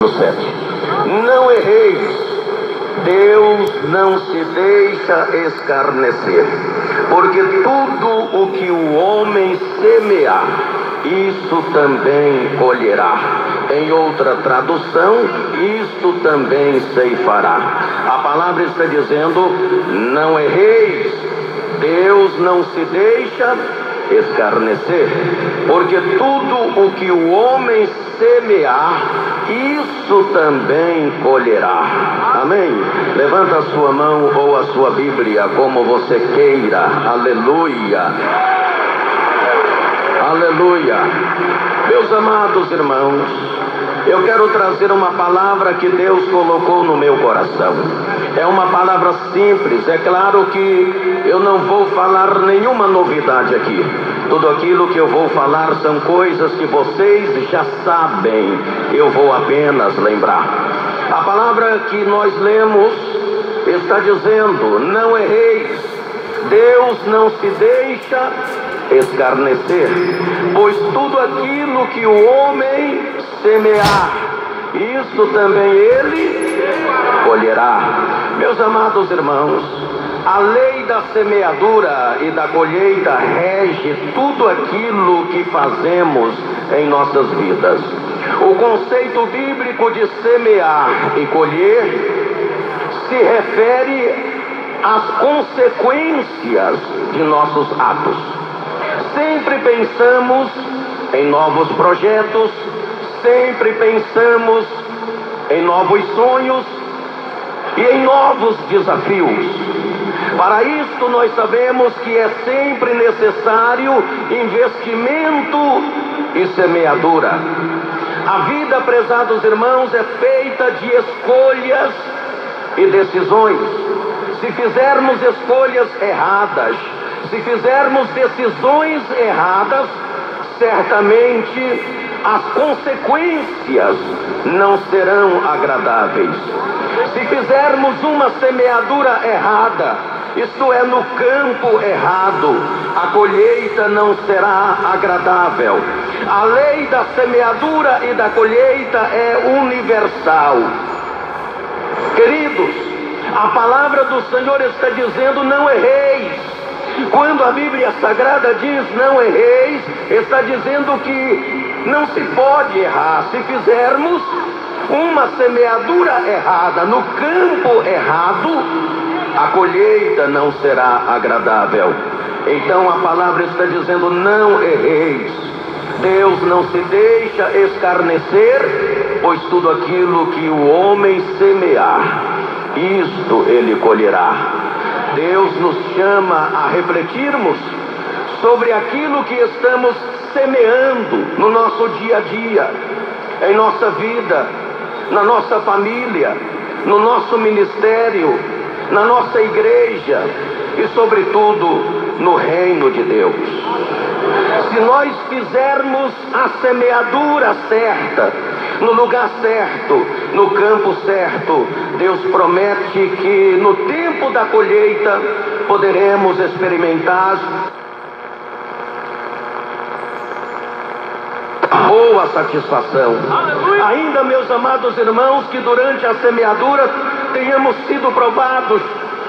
7. Não erreis, Deus não se deixa escarnecer, porque tudo o que o homem semear, isso também colherá. Em outra tradução, isto também ceifará. A palavra está dizendo: não erreis, Deus não se deixa escarnecer, porque tudo o que o homem semear, isso também colherá. Amém? Levanta a sua mão ou a sua Bíblia, como você queira. Aleluia. Aleluia. Meus amados irmãos, eu quero trazer uma palavra que Deus colocou no meu coração. É uma palavra simples. É claro que eu não vou falar nenhuma novidade aqui. Tudo aquilo que eu vou falar são coisas que vocês já sabem. Eu vou apenas lembrar. A palavra que nós lemos está dizendo: não erreis, Deus não se deixa escarnecer, pois tudo aquilo que o homem semear, isso também ele colherá. Meus amados irmãos, a lei da semeadura e da colheita rege tudo aquilo que fazemos em nossas vidas. O conceito bíblico de semear e colher se refere às consequências de nossos atos. Sempre pensamos em novos projetos, sempre pensamos em novos sonhos e em novos desafios. Para isto nós sabemos que é sempre necessário investimento e semeadura. A vida, prezados irmãos, é feita de escolhas e decisões. Se fizermos escolhas erradas, se fizermos decisões erradas, certamente as consequências não serão agradáveis. Se fizermos uma semeadura errada, isto é, no campo errado, a colheita não será agradável. A lei da semeadura e da colheita é universal. Queridos, a palavra do Senhor está dizendo: não erreis. Quando a Bíblia Sagrada diz não erreis, está dizendo que não se pode errar. Se fizermos uma semeadura errada no campo errado, a colheita não será agradável. Então a palavra está dizendo: não erreis. Deus não se deixa escarnecer, pois tudo aquilo que o homem semear, isto ele colherá. Deus nos chama a refletirmos sobre aquilo que estamos semeando no nosso dia a dia, em nossa vida, na nossa família, no nosso ministério, na nossa igreja e, sobretudo, no reino de Deus. Se nós fizermos a semeadura certa, no lugar certo, no campo certo, Deus promete que no tempo da colheita poderemos experimentar boa satisfação. Ainda, meus amados irmãos, que durante a semeadura tenhamos sido provados,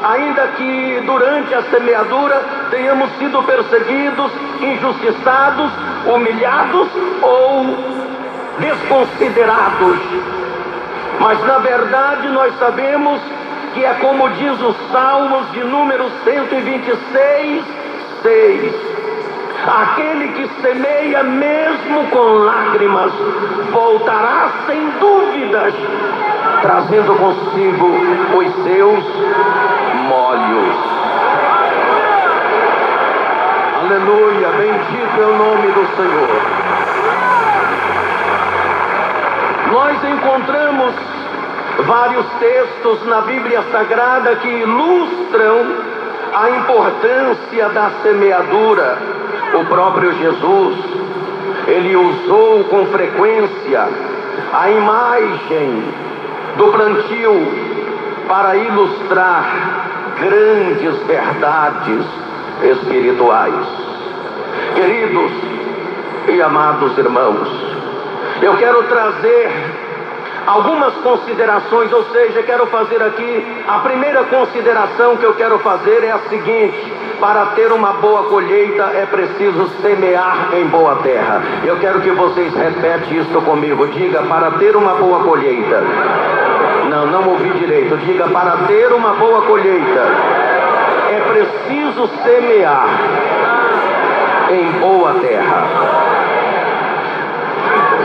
ainda que durante a semeadura tenhamos sido perseguidos, injustiçados, humilhados ou desconsiderados, mas na verdade nós sabemos que é como diz os Salmos de número 126, 6: aquele que semeia mesmo com lágrimas voltará sem dúvidas, trazendo consigo os seus molhos. Aleluia, bendito é o nome do Senhor. Nós encontramos vários textos na Bíblia Sagrada que ilustram a importância da semeadura. O próprio Jesus, ele usou com frequência a imagem do plantio para ilustrar grandes verdades espirituais. Queridos e amados irmãos, eu quero trazer algumas considerações, ou seja, quero fazer aqui, a primeira consideração que eu quero fazer é a seguinte: para ter uma boa colheita é preciso semear em boa terra. Eu quero que vocês repetem isso comigo. Diga: para ter uma boa colheita. Não ouvi direito. Diga: para ter uma boa colheita é preciso semear em boa terra.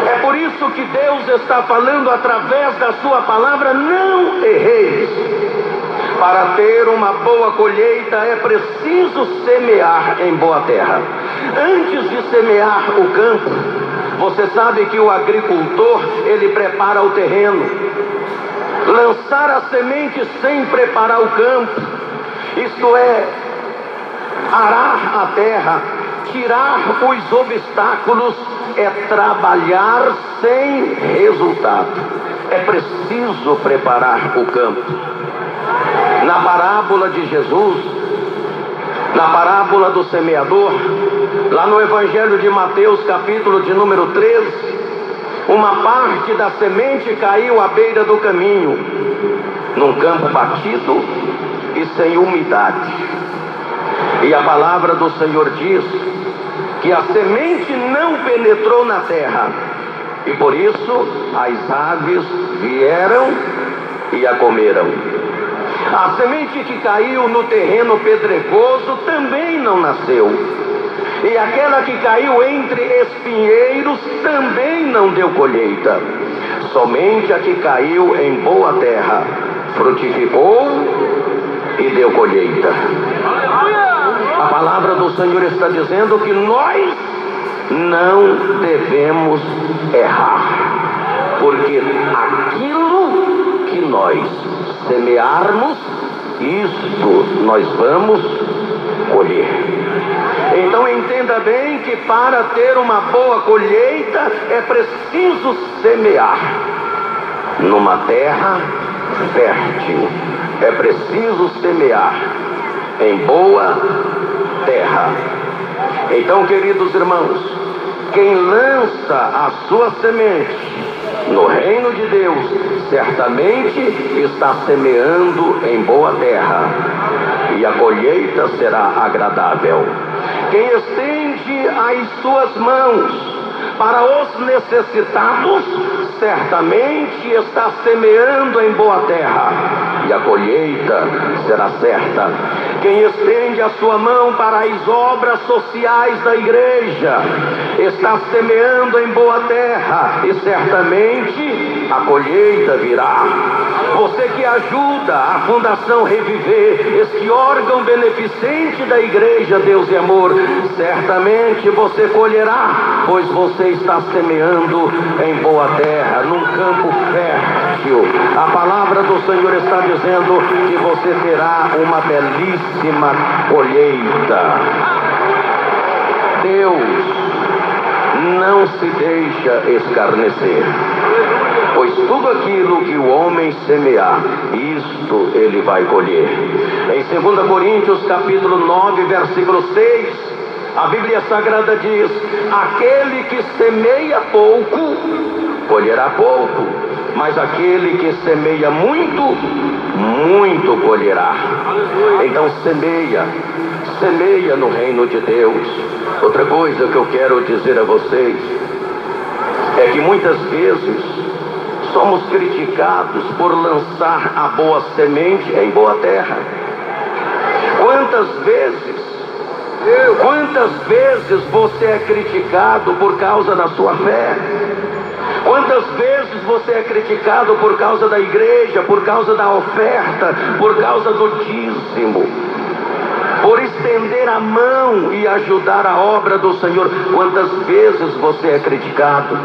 É por isso que Deus está falando através da sua palavra: não erreis. Para ter uma boa colheita é preciso semear em boa terra. Antes de semear o campo, você sabe que o agricultor, ele prepara o terreno. Lançar a semente sem preparar o campo, isto é, arar a terra, tirar os obstáculos, é trabalhar sem resultado. É preciso preparar o campo. Na parábola de Jesus, na parábola do semeador, lá no Evangelho de Mateus, capítulo de número 13, uma parte da semente caiu à beira do caminho, num campo batido e sem umidade. E a palavra do Senhor diz que a semente não penetrou na terra, e por isso as aves vieram e a comeram. A semente que caiu no terreno pedregoso também não nasceu. E aquela que caiu entre espinheiros também não deu colheita. Somente a que caiu em boa terra frutificou e deu colheita. A palavra do Senhor está dizendo que nós não devemos errar, porque aquilo que nós semearmos, isto nós vamos colher. Então entenda bem que para ter uma boa colheita é preciso semear numa terra fértil. É preciso semear em boa terra. Então, queridos irmãos, quem lança a sua semente no reino de Deus, certamente está semeando em boa terra, e a colheita será agradável. Quem estende as suas mãos para os necessitados, certamente está semeando em boa terra, e a colheita será certa. Quem estende a sua mão para as obras sociais da igreja, está semeando em boa terra, e certamente a colheita virá. Você que ajuda a Fundação Reviver, este órgão beneficente da Igreja Deus e Amor, certamente você colherá, pois você está semeando em boa terra, num campo fértil. A palavra do Senhor está dizendo que você terá uma belíssima colheita. Deus não se deixa escarnecer, pois tudo aquilo que o homem semear, isto ele vai colher. Em 2 Coríntios capítulo 9, versículo 6, a Bíblia Sagrada diz: aquele que semeia pouco, colherá pouco, mas aquele que semeia muito, muito colherá. Então semeia no reino de Deus. Outra coisa que eu quero dizer a vocês é que muitas vezes somos criticados por lançar a boa semente em boa terra. Quantas vezes você é criticado por causa da sua fé? Quantas vezes você é criticado por causa da igreja, por causa da oferta, por causa do dízimo, por estender a mão e ajudar a obra do Senhor? Quantas vezes você é criticado?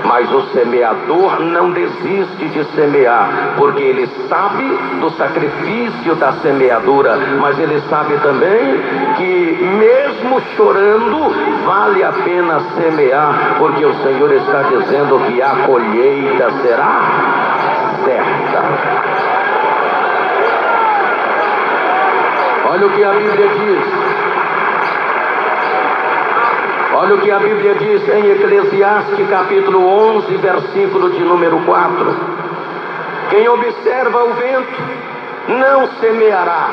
Mas o semeador não desiste de semear, porque ele sabe do sacrifício da semeadura, mas ele sabe também que mesmo chorando, vale a pena semear, porque o Senhor está dizendo que a colheita será certa. Olha o que a Bíblia diz. Olha o que a Bíblia diz em Eclesiastes capítulo 11, versículo de número 4. Quem observa o vento não semeará,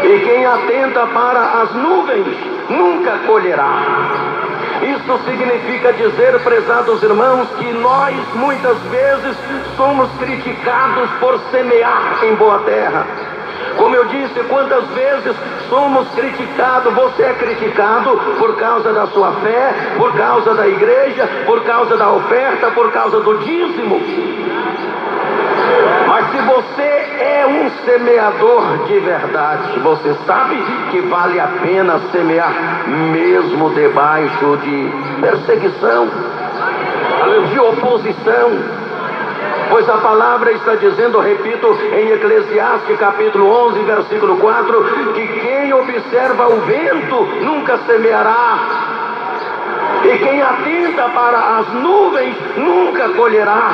e quem atenta para as nuvens nunca colherá. Isso significa dizer, prezados irmãos, que nós muitas vezes somos criticados por semear em boa terra. Como eu disse, quantas vezes somos criticados? Você é criticado por causa da sua fé, por causa da igreja, por causa da oferta, por causa do dízimo. Mas se você é um semeador de verdade, você sabe que vale a pena semear mesmo debaixo de perseguição, de oposição. Pois a palavra está dizendo, repito, em Eclesiastes capítulo 11, versículo 4, que quem observa o vento nunca semeará, e quem atenta para as nuvens nunca colherá.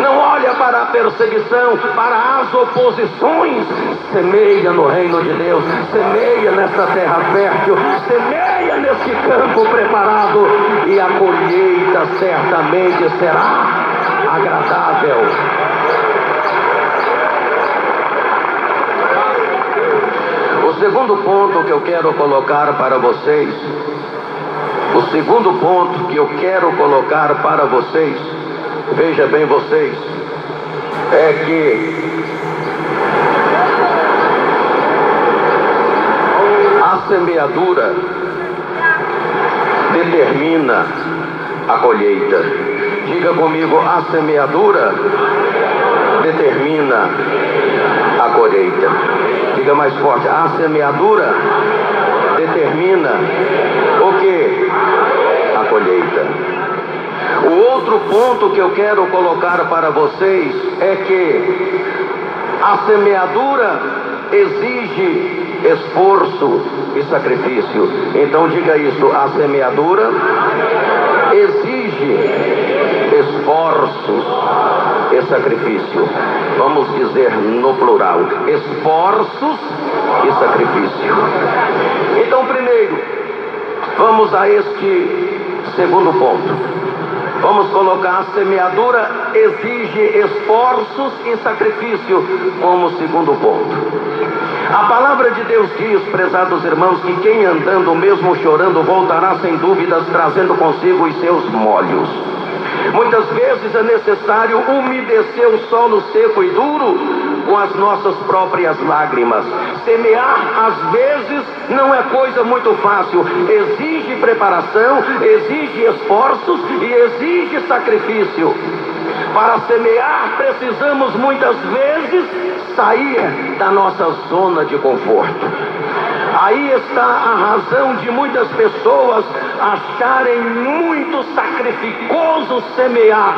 Não olha para a perseguição, para as oposições. Semeia no reino de Deus, semeia nessa terra fértil, semeia nesse campo preparado, e a colheita certamente será agradável. O segundo ponto que eu quero colocar para vocês, veja bem vocês, é que a semeadura determina a colheita. Diga comigo, a semeadura determina a colheita. Diga mais forte, a semeadura determina o que? A colheita. O outro ponto que eu quero colocar para vocês é que a semeadura exige esforço e sacrifício. Então diga isso, a semeadura exige esforços e sacrifício. Vamos dizer no plural, esforços e sacrifício. Então, primeiro, vamos a este segundo ponto. Vamos colocar, a semeadura exige esforços e sacrifício como segundo ponto. A palavra de Deus diz, prezados irmãos, que quem andando mesmo chorando voltará sem dúvidas trazendo consigo os seus molhos. Muitas vezes é necessário umedecer o solo seco e duro com as nossas próprias lágrimas. Semear, às vezes, não é coisa muito fácil. Exige preparação, exige esforços e exige sacrifício. Para semear, precisamos muitas vezes sair da nossa zona de conforto. Aí está a razão de muitas pessoas acharem muito sacrificoso semear,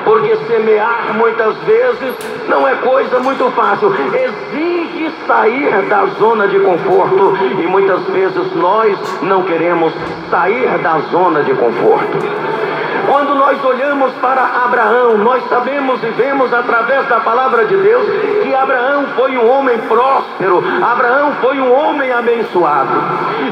porque semear muitas vezes não é coisa muito fácil, exige sair da zona de conforto, e muitas vezes nós não queremos sair da zona de conforto. Quando nós olhamos para Abraão, nós sabemos e vemos através da palavra de Deus que Abraão foi um homem próspero, Abraão foi um homem abençoado.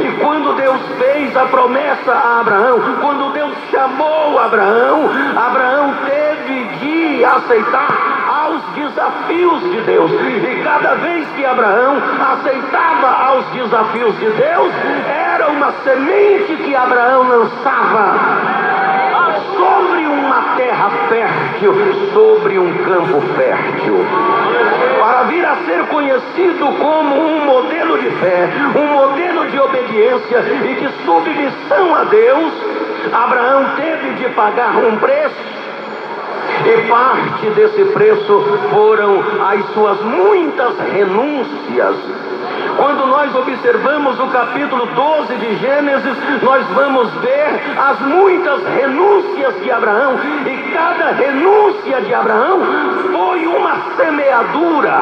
E quando Deus fez a promessa a Abraão, quando Deus chamou Abraão, Abraão teve de aceitar aos desafios de Deus. E cada vez que Abraão aceitava aos desafios de Deus, era uma semente que Abraão lançava sobre uma terra fértil, sobre um campo fértil, para vir a ser conhecido como um modelo de fé, um modelo de obediência e de submissão a Deus. Abraão teve de pagar um preço, e parte desse preço foram as suas muitas renúncias. Quando nós observamos o capítulo 12 de Gênesis, nós vamos ver as muitas renúncias de Abraão, e cada renúncia de Abraão foi uma semeadura.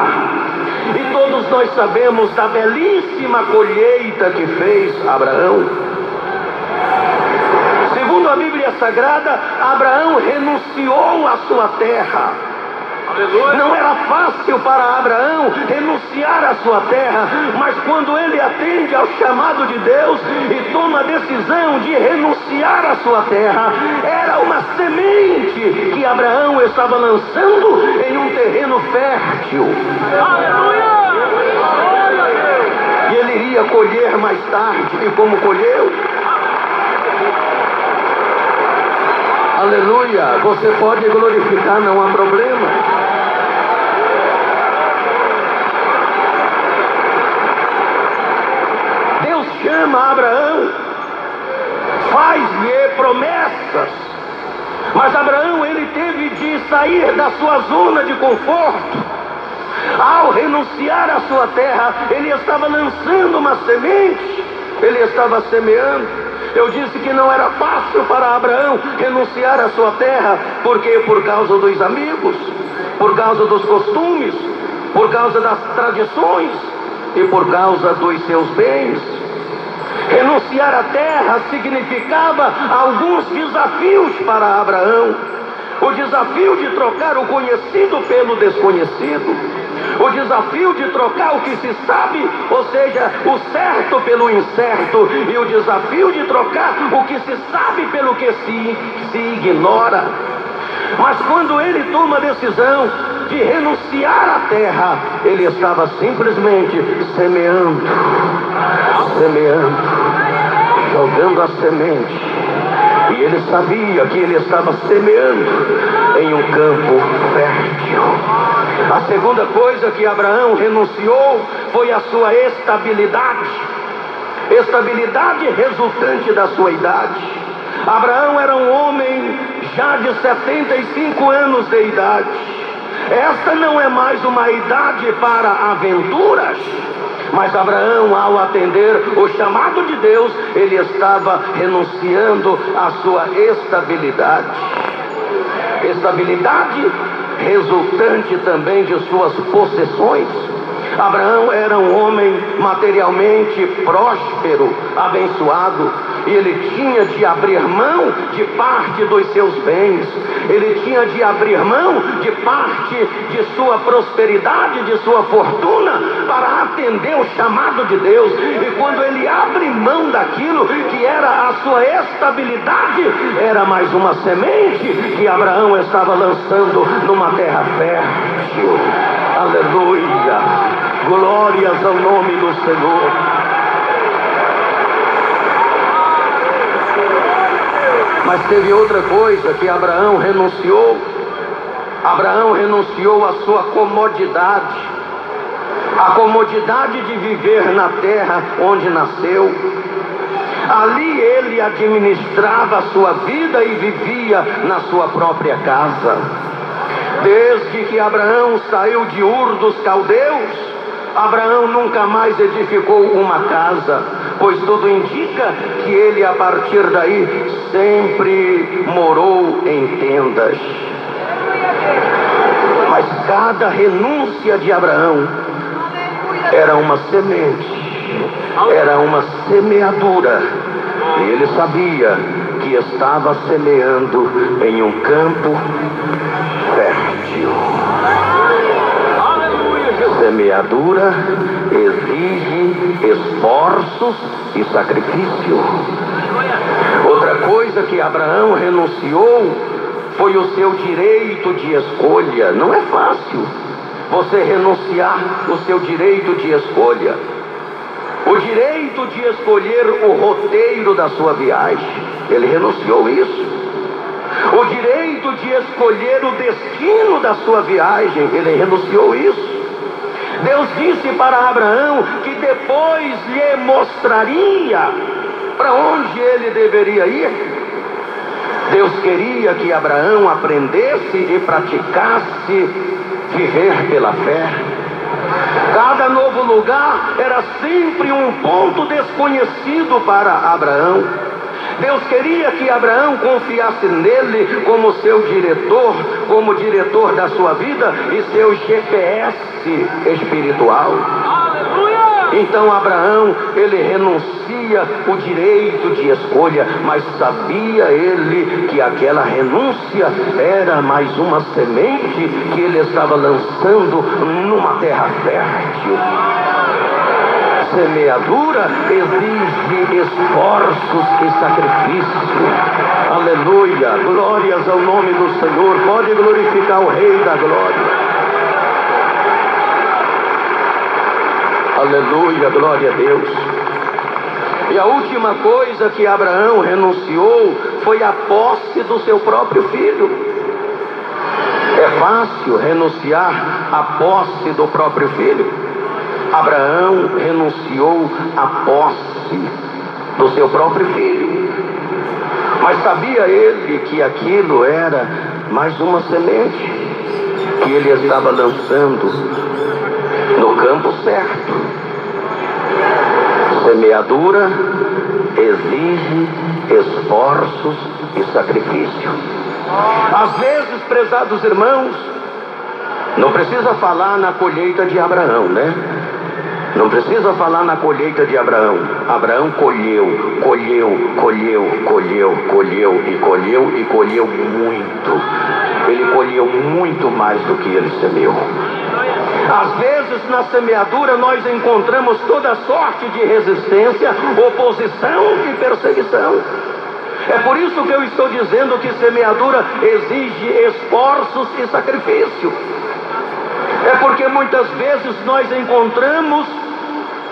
E todos nós sabemos da belíssima colheita que fez Abraão. Segundo a Bíblia Sagrada, Abraão renunciou à sua terra. Não era fácil para Abraão renunciar à sua terra, mas quando ele atende ao chamado de Deus e toma a decisão de renunciar à sua terra, era uma semente semente que Abraão estava lançando em um terreno fértil. Aleluia! E ele iria colher mais tarde, e como colheu? Aleluia! Você pode glorificar, não há problema. Deus chama Abraão, faz-lhe promessas, mas Abraão, ele teve de sair da sua zona de conforto. Ao renunciar à sua terra, ele estava lançando uma semente, ele estava semeando. Eu disse que não era fácil para Abraão renunciar à sua terra, porque por causa dos amigos, por causa dos costumes, por causa das tradições e por causa dos seus bens. Renunciar à terra significava alguns desafios para Abraão. O desafio de trocar o conhecido pelo desconhecido. O desafio de trocar o que se sabe, ou seja, o certo pelo incerto. E o desafio de trocar o que se sabe pelo que se ignora. Mas quando ele toma a decisão de renunciar à terra, ele estava simplesmente semeando, jogando a semente. E ele sabia que ele estava semeando em um campo fértil. A segunda coisa que Abraão renunciou foi a sua estabilidade. Estabilidade resultante da sua idade. Abraão era um homem já de 75 anos de idade. Esta não é mais uma idade para aventuras. Mas Abraão, ao atender o chamado de Deus, ele estava renunciando à sua estabilidade. Estabilidade resultante também de suas possessões. Abraão era um homem materialmente próspero, abençoado. E ele tinha de abrir mão de parte dos seus bens. Ele tinha de abrir mão de parte de sua prosperidade, de sua fortuna, para atender o chamado de Deus. E quando ele abre mão daquilo que era a sua estabilidade, era mais uma semente que Abraão estava lançando numa terra fértil. Aleluia! Glórias ao nome do Senhor. Mas teve outra coisa que Abraão renunciou. Abraão renunciou à sua comodidade. A comodidade de viver na terra onde nasceu. Ali ele administrava a sua vida e vivia na sua própria casa. Desde que Abraão saiu de Ur dos Caldeus, Abraão nunca mais edificou uma casa, pois tudo indica que ele, a partir daí, sempre morou em tendas. Mas cada renúncia de Abraão era uma semente, era uma semeadura, e ele sabia que estava semeando em um campo fértil. Semeadura exige esforços e sacrifício. Outra coisa que Abraão renunciou foi o seu direito de escolha. Não é fácil você renunciar o seu direito de escolha. O direito de escolher o roteiro da sua viagem. Ele renunciou isso. O direito de escolher o destino da sua viagem. Ele renunciou isso. Deus disse para Abraão que depois lhe mostraria para onde ele deveria ir. Deus queria que Abraão aprendesse e praticasse viver pela fé. Cada novo lugar era sempre um ponto desconhecido para Abraão. Deus queria que Abraão confiasse nele como seu diretor, como diretor da sua vida e seu GPS espiritual. Então Abraão, ele renuncia o direito de escolha, mas sabia ele que aquela renúncia era mais uma semente que ele estava lançando numa terra fértil. Semeadura exige esforços e sacrifício. Aleluia, glórias ao nome do Senhor. Pode glorificar o Rei da Glória. Aleluia, glória a Deus. E a última coisa que Abraão renunciou foi a posse do seu próprio filho. É fácil renunciar à posse do próprio filho. Abraão renunciou à posse do seu próprio filho. Mas sabia ele que aquilo era mais uma semente que ele estava lançando no campo certo. Semeadura exige esforços e sacrifício. Às vezes, prezados irmãos, não precisa falar na colheita de Abraão, né? Não precisa falar na colheita de Abraão. Abraão colheu muito. Ele colheu muito mais do que ele semeou. Às vezes na semeadura nós encontramos toda sorte de resistência, oposição e perseguição. É por isso que eu estou dizendo que semeadura exige esforços e sacrifício. É porque muitas vezes nós encontramos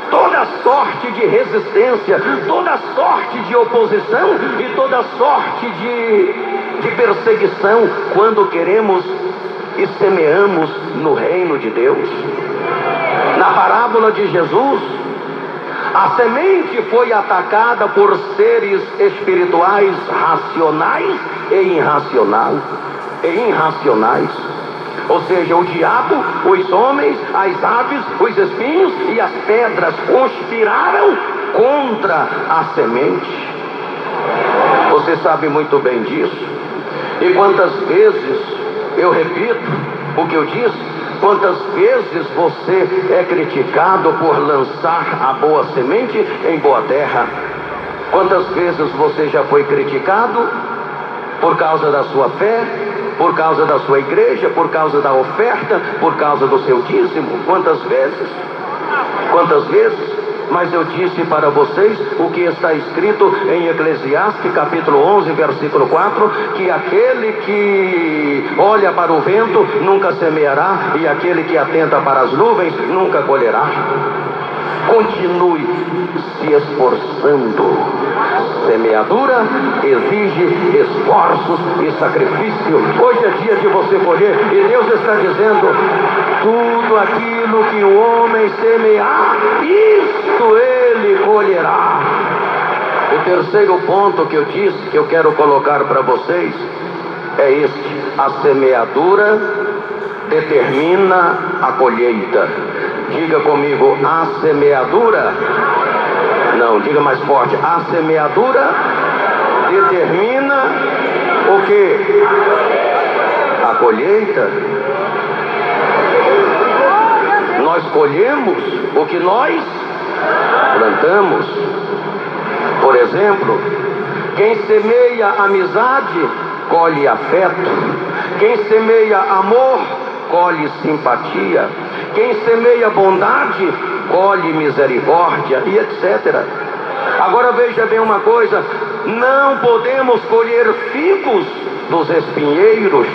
toda sorte de resistência, toda sorte de oposição e toda sorte de perseguição quando queremos e semeamos no reino de Deus. Na parábola de Jesus, a semente foi atacada por seres espirituais racionais e irracionais. Ou seja, o diabo, os homens, as aves, os espinhos e as pedras conspiraram contra a semente. Você sabe muito bem disso. E quantas vezes, eu repito o que eu disse, quantas vezes você é criticado por lançar a boa semente em boa terra? Quantas vezes você já foi criticado por causa da sua fé, por causa da sua igreja, por causa da oferta, por causa do seu dízimo? Quantas vezes? Quantas vezes? Mas eu disse para vocês o que está escrito em Eclesiastes capítulo 11, versículo 4, que aquele que olha para o vento nunca semeará, e aquele que atenta para as nuvens nunca colherá. Continue se esforçando. Semeadura exige esforços e sacrifício. Hoje é dia de você colher, e Deus está dizendo: tudo aquilo que o homem semear, isto ele colherá. O terceiro ponto que eu disse, que eu quero colocar para vocês, é este: a semeadura determina a colheita. Diga comigo: a semeadura. Não, diga mais forte: a semeadura determina o que? A colheita. Nós colhemos o que nós plantamos. Por exemplo, quem semeia amizade, colhe afeto. Quem semeia amor, colhe simpatia. Quem semeia bondade, colhe misericórdia, e etc. Agora veja bem uma coisa: não podemos colher figos dos espinheiros.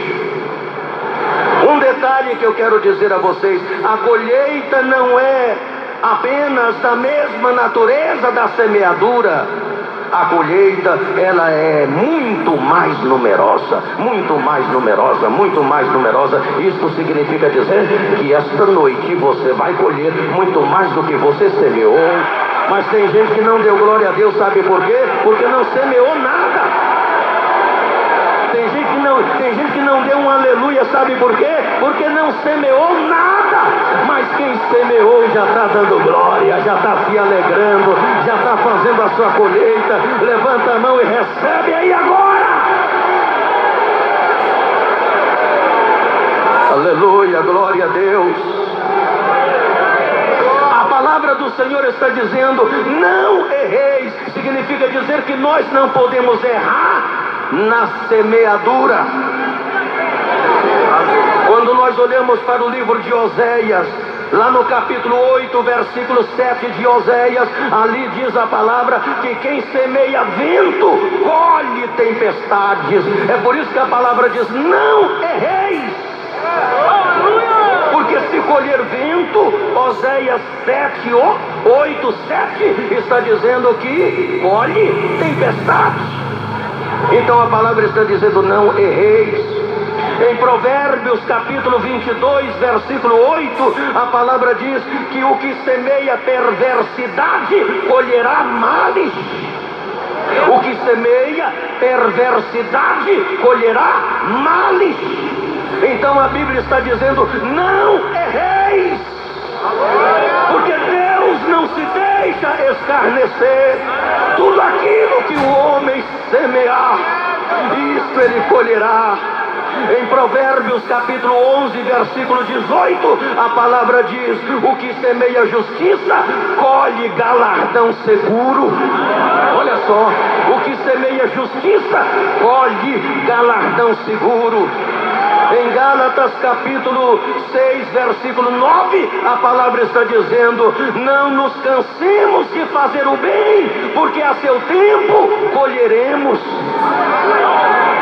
Um detalhe que eu quero dizer a vocês: a colheita não é apenas da mesma natureza da semeadura. A colheita, ela é muito mais numerosa, muito mais numerosa, muito mais numerosa. Isso significa dizer que esta noite você vai colher muito mais do que você semeou. Mas tem gente que não deu glória a Deus, sabe por quê? Porque não semeou nada. Tem gente que não deu um aleluia, sabe por quê? Porque não semeou nada. Mas quem semeou já está dando glória, já está se alegrando, já está fazendo a sua colheita. Levanta a mão e recebe aí agora. Aleluia, glória a Deus. A palavra do Senhor está dizendo: não erreis. Significa dizer que nós não podemos errar na semeadura. Quando nós olhamos para o livro de Oséias, Lá no capítulo 8, versículo 7 de Oséias, ali diz a palavra que quem semeia vento, colhe tempestades. É por isso que a palavra diz: não erreis. Porque se colher vento, Oséias 8:7 está dizendo que colhe tempestades. Então a palavra está dizendo: não erreis. Em Provérbios capítulo 22, versículo 8, a palavra diz que o que semeia perversidade colherá males. O que semeia perversidade colherá males. Então a Bíblia está dizendo: não erreis, porque Deus não se deixa escarnecer. Tudo aquilo que o homem semear, isso ele colherá. Em Provérbios capítulo 11, versículo 18, a palavra diz: o que semeia justiça, colhe galardão seguro. Olha só, o que semeia justiça, colhe galardão seguro. Em Gálatas capítulo 6, versículo 9, a palavra está dizendo: não nos cansemos de fazer o bem, porque a seu tempo colheremos.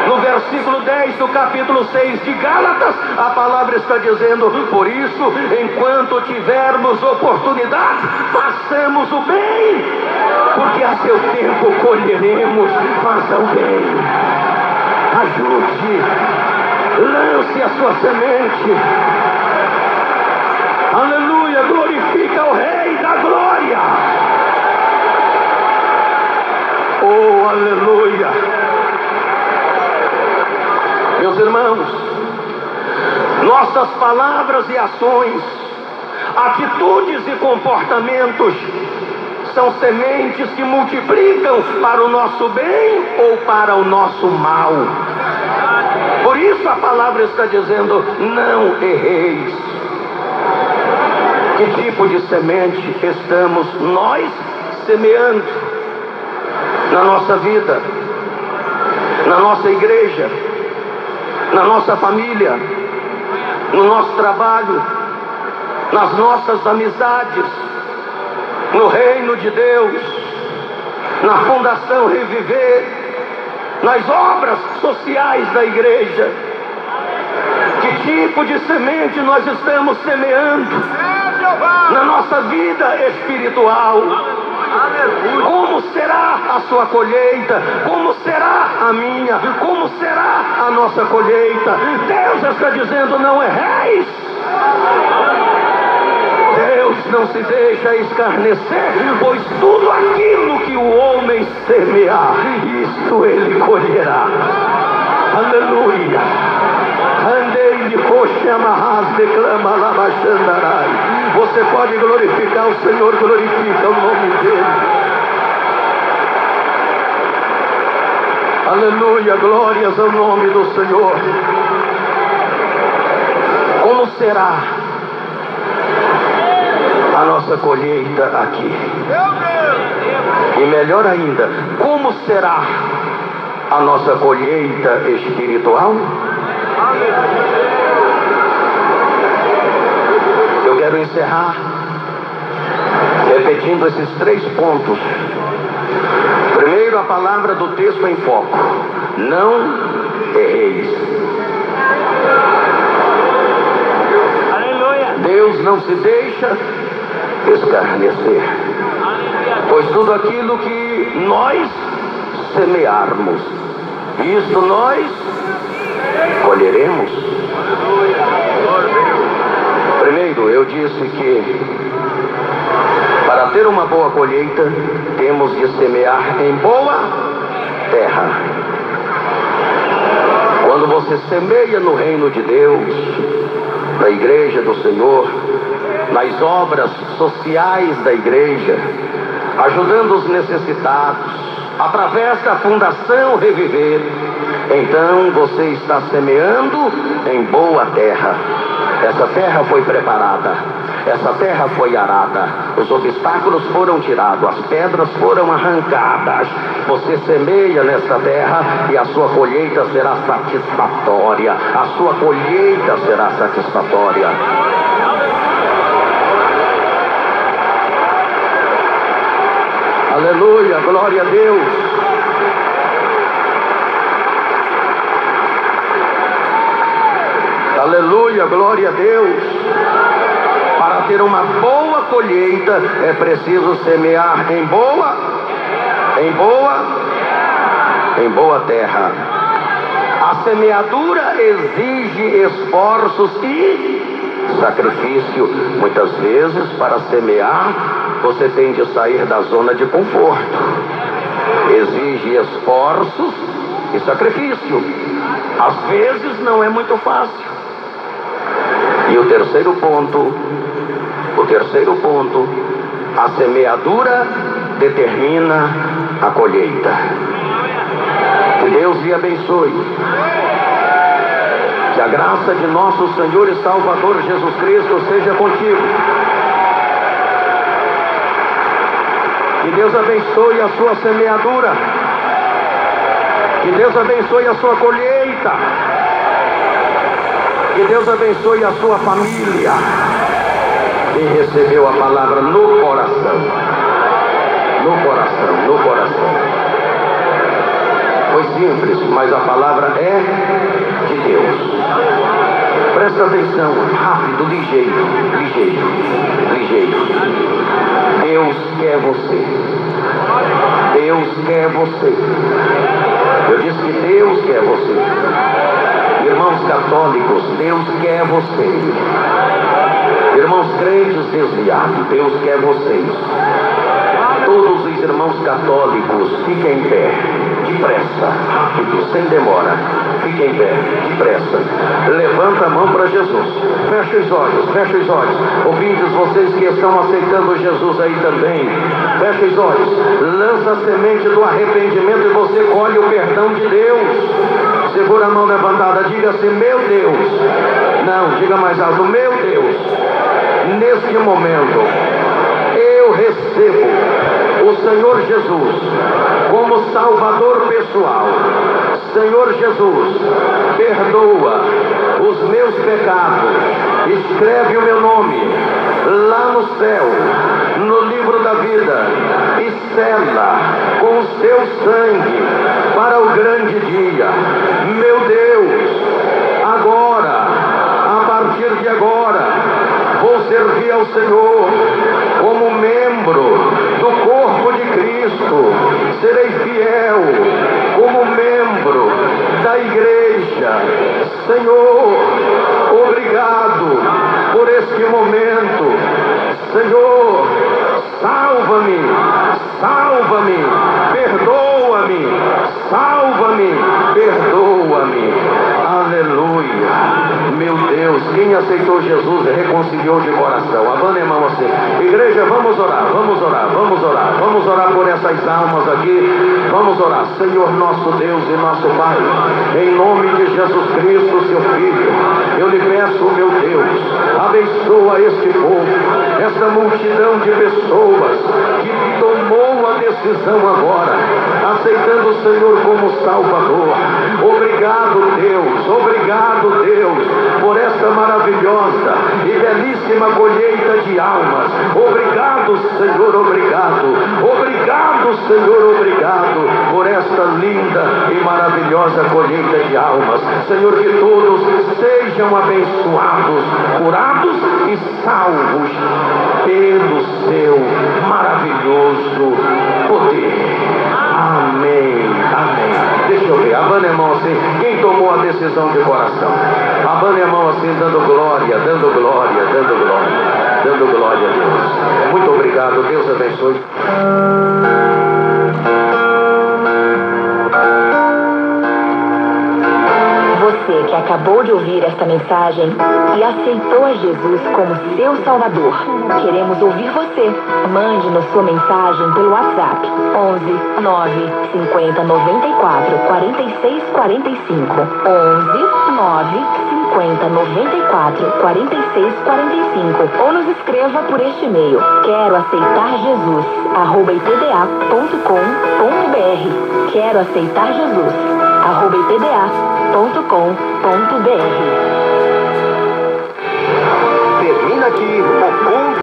No versículo 10 do capítulo 6 de Gálatas, a palavra está dizendo: por isso, enquanto tivermos oportunidade, façamos o bem, porque a seu tempo colheremos. Faça o bem, ajude, lance a sua semente. Aleluia, glorifica o Rei da Glória. Oh, aleluia. Meus irmãos, nossas palavras e ações, atitudes e comportamentos são sementes que multiplicam para o nosso bem ou para o nosso mal. Por isso a palavra está dizendo: não erreis. Que tipo de semente estamos nós semeando na nossa vida, na nossa igreja, na nossa família, no nosso trabalho, nas nossas amizades, no reino de Deus, na Fundação Reviver, nas obras sociais da igreja? Que tipo de semente nós estamos semeando na nossa vida espiritual? Como será a sua colheita? Como será a minha? Como será a nossa colheita? Deus está dizendo: não erreis. Deus não se deixa escarnecer, pois tudo aquilo que o homem semear, isso ele colherá. Aleluia. Andei de coxa amarras, declama labachandarai. Você pode glorificar o Senhor, glorifica o nome dele. Aleluia, glórias ao nome do Senhor. Como será a nossa colheita aqui? E melhor ainda, como será a nossa colheita espiritual? Eu quero encerrar repetindo esses 3 pontos. Primeiro, a palavra do texto em foco: não erreis. Aleluia. Deus não se deixa escarnecer, pois tudo aquilo que nós semearmos, isto nós colheremos. Primeiro, eu disse que para ter uma boa colheita, temos de semear em boa terra. Quando você semeia no reino de Deus, na igreja do Senhor, nas obras sociais da igreja, ajudando os necessitados, através da Fundação Reviver, então você está semeando em boa terra. Essa terra foi preparada, essa terra foi arada, os obstáculos foram tirados, as pedras foram arrancadas. Você semeia nessa terra e a sua colheita será satisfatória. A sua colheita será satisfatória. Aleluia, glória a Deus. Aleluia, glória a Deus. Para ter uma boa colheita é preciso semear em boa terra. A semeadura exige esforços e sacrifício. Muitas vezes, para semear, você tem de sair da zona de conforto. Exige esforços e sacrifício. Às vezes não é muito fácil. E o terceiro ponto, a semeadura determina a colheita. Que Deus lhe abençoe. Que a graça de nosso Senhor e Salvador Jesus Cristo seja contigo. Que Deus abençoe a sua semeadura. Que Deus abençoe a sua colheita. Que Deus abençoe a sua família. Quem recebeu a palavra no coração. Foi simples, mas a palavra é de Deus. Presta atenção, rápido, ligeiro. Deus quer você. Eu disse que Deus quer você. Irmãos católicos, Deus quer você. Irmãos crentes desviados, Deus quer vocês. Todos os irmãos católicos, fiquem em pé, depressa, rápido, sem demora. Fiquem em pé, depressa. Levanta a mão para Jesus. Fecha os olhos. Ouvintes, vocês que estão aceitando Jesus aí também, fecha os olhos. Lança a semente do arrependimento e você colhe o perdão de Deus. Segura a mão levantada, diga assim: meu Deus. Não, diga mais alto: meu Deus. Neste momento, eu recebo o Senhor Jesus como Salvador pessoal. Senhor Jesus, perdoa os meus pecados, escreve o meu nome lá no céu, no livro da vida, e sela com o seu sangue para o grande dia. Meu Deus, agora, a partir de agora, vou servir ao Senhor como membro do corpo de Cristo. Serei fiel como membro da igreja. Senhor, obrigado por este momento. Senhor, salva-me, perdoa-me, perdoa-me. Aleluia. Meu Deus, quem aceitou Jesus reconciliou de coração. Abana a mão assim. Igreja, vamos orar por essas almas aqui. Vamos orar. Senhor nosso Deus e nosso Pai, em nome de Jesus Cristo, seu Filho, eu lhe peço, meu Deus, abençoa este povo, esta multidão de pessoas que tomou a decisão agora, aceitando o Senhor como Salvador. Obrigado, Deus, por esta maravilhosa e belíssima colheita de almas. Obrigado, Senhor, por esta linda e maravilhosa colheita de almas. Senhor, que todos sejam abençoados, curados e salvos pelo seu maravilhoso poder. Amém. Deixa eu ver, abane a mão assim, quem tomou a decisão de coração. Abane a mão assim, dando glória a Deus. Muito obrigado, Deus abençoe. Você que acabou de ouvir esta mensagem e aceitou a Jesus como seu Salvador, queremos ouvir você. Mande-nos sua mensagem pelo WhatsApp 11 9 50 94 46 45 11 9 50 94 46 45 ou nos escreva por este e-mail: quero aceitar Jesus @ipda.com.br. quero aceitar Jesus @ipda.com.br. Termina aqui o